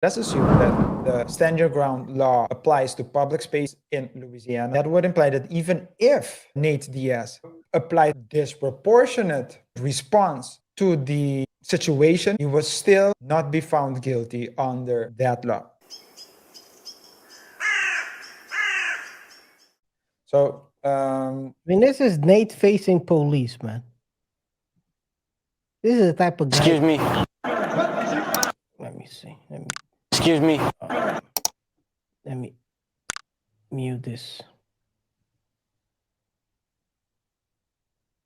Let's assume that the stand your ground law applies to public space in Louisiana. That would imply that even if Nate Diaz applied disproportionate response to the situation, he would still not be found guilty under that law. So, I mean, this is Nate facing police, man. This is the type of guy. Excuse me. Let me see. Excuse me. Let me mute this.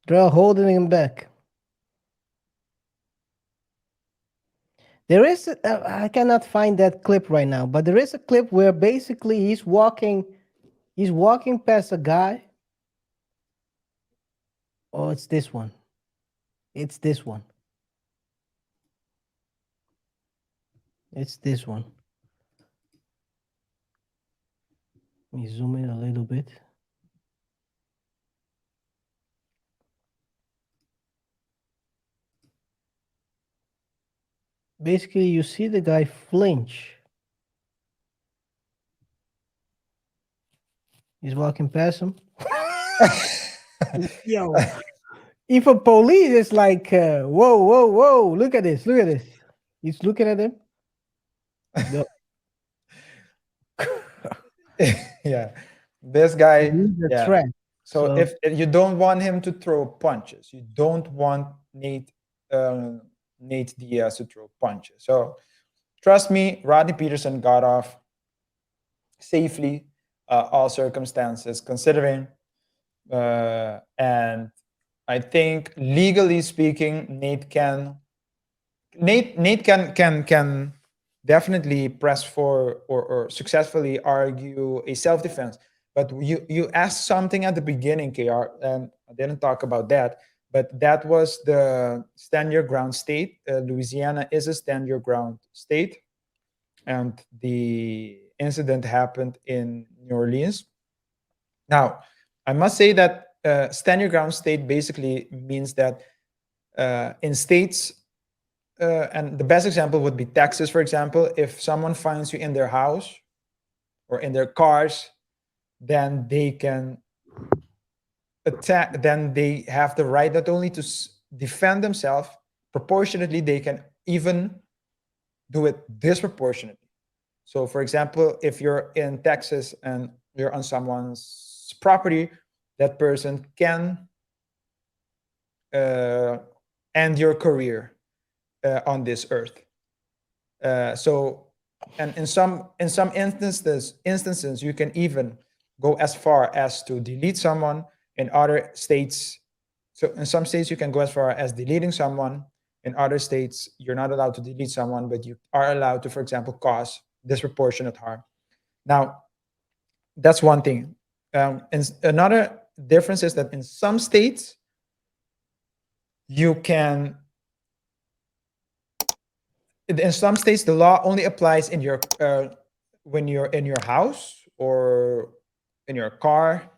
They're holding him back. There is, I cannot find that clip right now, but there is a clip where basically he's walking past a guy. Oh, it's this one. It's this one. It's this one. Let me zoom in a little bit. Basically, you see the guy flinch. He's walking past him. Yo, if a police is like, whoa, whoa, whoa, look at this, look at this. He's looking at him. No. yeah, this guy. He's a Yeah. threat. So if you don't want him to throw punches, you don't want Nate Diaz to throw punches. So trust me, Rodney Peterson got off safely, all circumstances considering, and I think legally speaking, Nate can definitely press for or successfully argue a self-defense. But you asked something at the beginning, KR, and I didn't talk about that. But that was the stand your ground state. Louisiana is a stand your ground state, and the incident happened in New Orleans. Now, I must say that stand your ground state basically means that in states, and the best example would be Texas, for example. If someone finds you in their house or in their cars, then they can attack. Then they have the right not only to defend themselves proportionately, they can even do it disproportionately. So, for example, if you're in Texas and you're on someone's property, that person can end your career on this earth. So, and in some instances, you can even go as far as to delete someone. In other states, so in some states you can go as far as deleting someone. In other states, you're not allowed to delete someone, but you are allowed to, for example, cause disproportionate harm. Now, that's one thing. And another difference is that in some states, you can. In some states, the law only applies in your when you're in your house or in your car.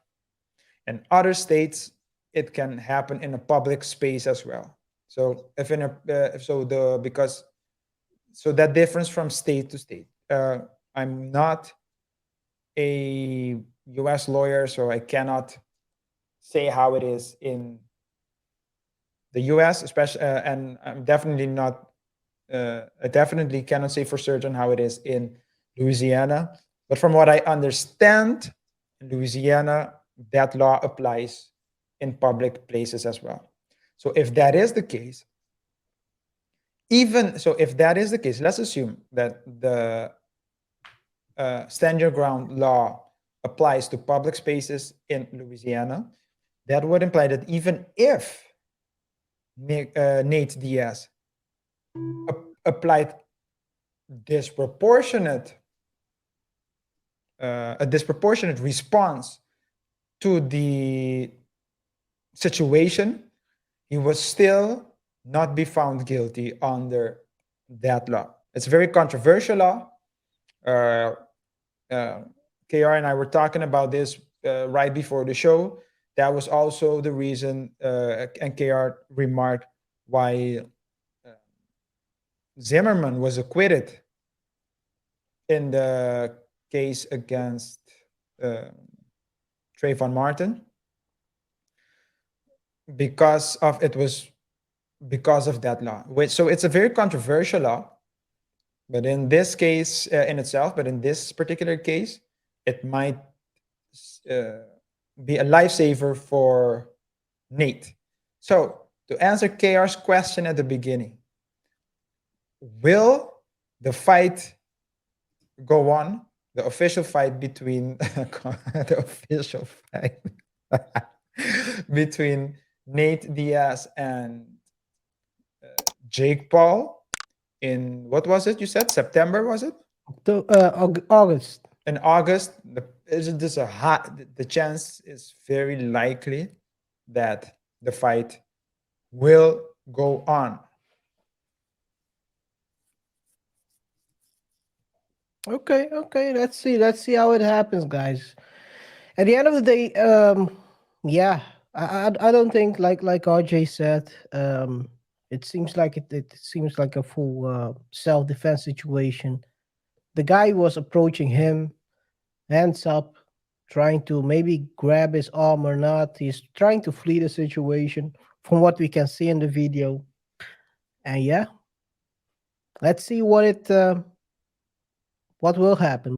In other states, it can happen in a public space as well. So if in a so the because so that difference from state to state. I'm not a U.S. lawyer, so I cannot say how it is in the U.S. especially, and I'm definitely not. I definitely cannot say for certain how it is in Louisiana. But from what I understand, in Louisiana, that law applies in public places as well. So if that is the case, let's assume that the stand your ground law applies to public spaces in Louisiana. That would imply that even if Nate Diaz applied disproportionate a disproportionate response to the situation, he would still not be found guilty under that law. It's a very controversial law. KR and I were talking about this right before the show. That was also the reason, and KR remarked why Zimmerman was acquitted in the case against uh, Trayvon Martin, because of it was because of that law. So it's a very controversial law, but in this case in itself, but in this particular case, it might uh, be a lifesaver for Nate. So to answer KR's question at the beginning, will the fight go on? The official fight between the official fight between Nate Diaz and Jake Paul in, what was it? You said September, was it? August. In August. Is this a hot? The chance is very likely that the fight will go on. Okay, okay. Let's see. Let's see how it happens, guys. At the end of the day, yeah, I don't think like RJ said. It seems like it seems like a full self defense situation. The guy was approaching him, hands up, trying to maybe grab his arm or not. He's trying to flee the situation, from what we can see in the video. And yeah, let's see what will happen.